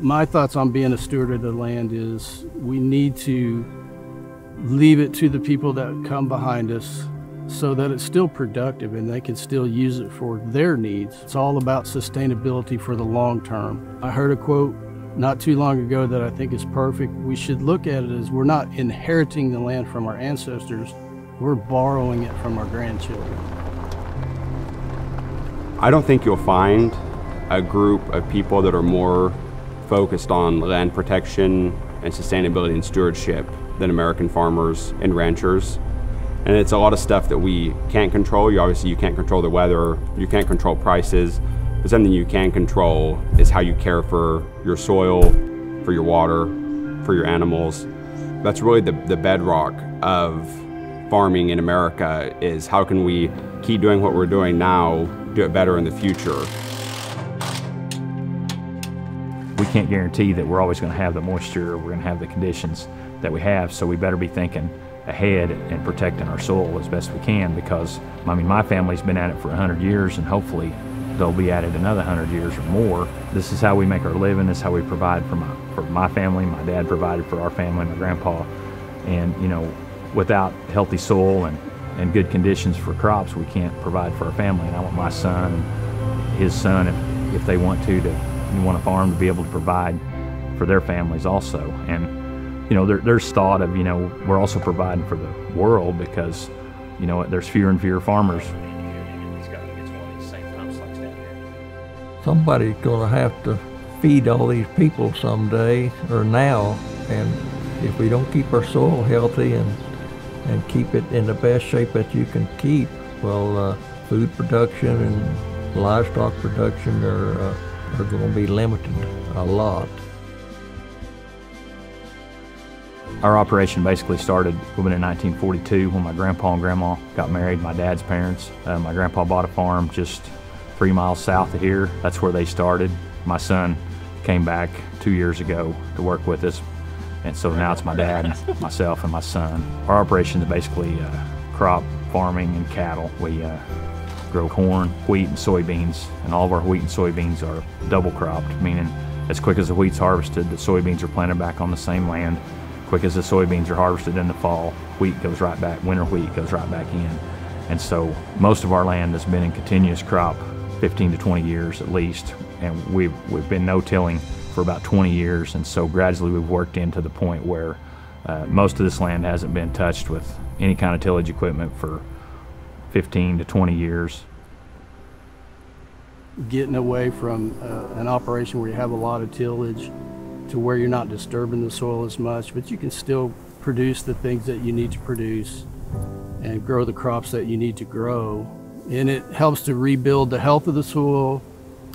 My thoughts on being a steward of the land is we need to leave it to the people that come behind us so that it's still productive and they can still use it for their needs. It's all about sustainability for the long term. I heard a quote not too long ago that I think is perfect. We should look at it as we're not inheriting the land from our ancestors, we're borrowing it from our grandchildren. I don't think you'll find a group of people that are more focused on land protection and sustainability and stewardship than American farmers and ranchers. And it's a lot of stuff that we can't control. You can't control the weather, you can't control prices, but something you can control is how you care for your soil, for your water, for your animals. That's really the bedrock of farming in America, is how can we keep doing what we're doing now, do it better in the future. We can't guarantee that we're always going to have the moisture, or we're going to have the conditions that we have, so we better be thinking ahead and protecting our soil as best we can, because my family's been at it for 100 years and hopefully they'll be at it another 100 years or more. This is how we make our living, this is how we provide for my family. My dad provided for our family, my grandpa, and without healthy soil and good conditions for crops, we can't provide for our family. And I want my son and his son, if they want to want a farm, to be able to provide for their families also. And there's thought of, we're also providing for the world, because, there's fewer and fewer farmers. Somebody's going to have to feed all these people someday, or now, and if we don't keep our soil healthy and keep it in the best shape that you can keep, well, food production and livestock production are going to be limited a lot. Our operation basically started in 1942 when my grandpa and grandma got married, my dad's parents. My grandpa bought a farm just 3 miles south of here. That's where they started. My son came back 2 years ago to work with us, and so now it's my dad, myself, and my son. Our operation is basically crop farming and cattle. We grow corn, wheat, and soybeans, and all of our wheat and soybeans are double cropped, meaning as quick as the wheat's harvested, the soybeans are planted back on the same land. Quick as the soybeans are harvested in the fall, wheat goes right back, winter wheat goes right back in. And so most of our land has been in continuous crop 15 to 20 years at least, and we've been no-tilling for about 20 years, and so gradually we've worked into the point where most of this land hasn't been touched with any kind of tillage equipment for 15 to 20 years. Getting away from an operation where you have a lot of tillage to where you're not disturbing the soil as much, but you can still produce the things that you need to produce and grow the crops that you need to grow. And it helps to rebuild the health of the soil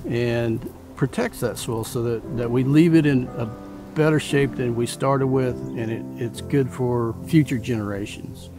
and protects that soil so that we leave it in a better shape than we started with, and it's good for future generations.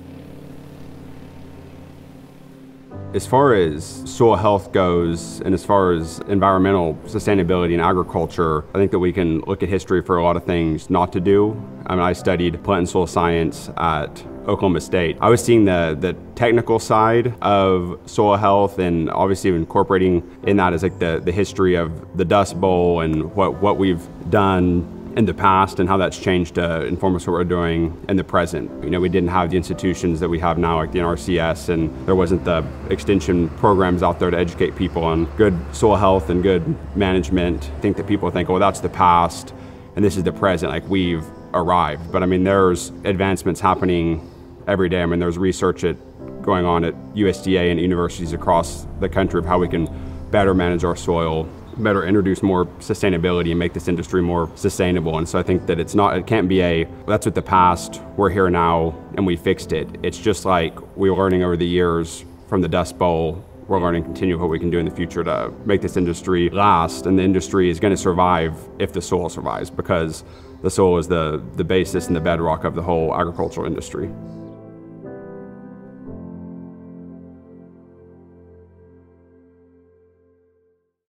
As far as soil health goes, and as far as environmental sustainability in agriculture, I think that we can look at history for a lot of things not to do. I studied plant and soil science at Oklahoma State. I was seeing the technical side of soil health, and obviously incorporating in that is like the history of the Dust Bowl and what we've done in the past and how that's changed to inform us what we're doing in the present. We didn't have the institutions that we have now, like the NRCS, and there wasn't the extension programs out there to educate people on good soil health and good management. I think that people think, oh, that's the past and this is the present, like we've arrived. But there's advancements happening every day. There's research going on at USDA and universities across the country of how we can better manage our soil, better introduce more sustainability and make this industry more sustainable. And so I think that it can't be that's what the past, we're here now and we fixed it. It's just like we're learning over the years from the Dust Bowl, we're learning to continue what we can do in the future to make this industry last. And the industry is going to survive if the soil survives, because the soil is the basis and the bedrock of the whole agricultural industry.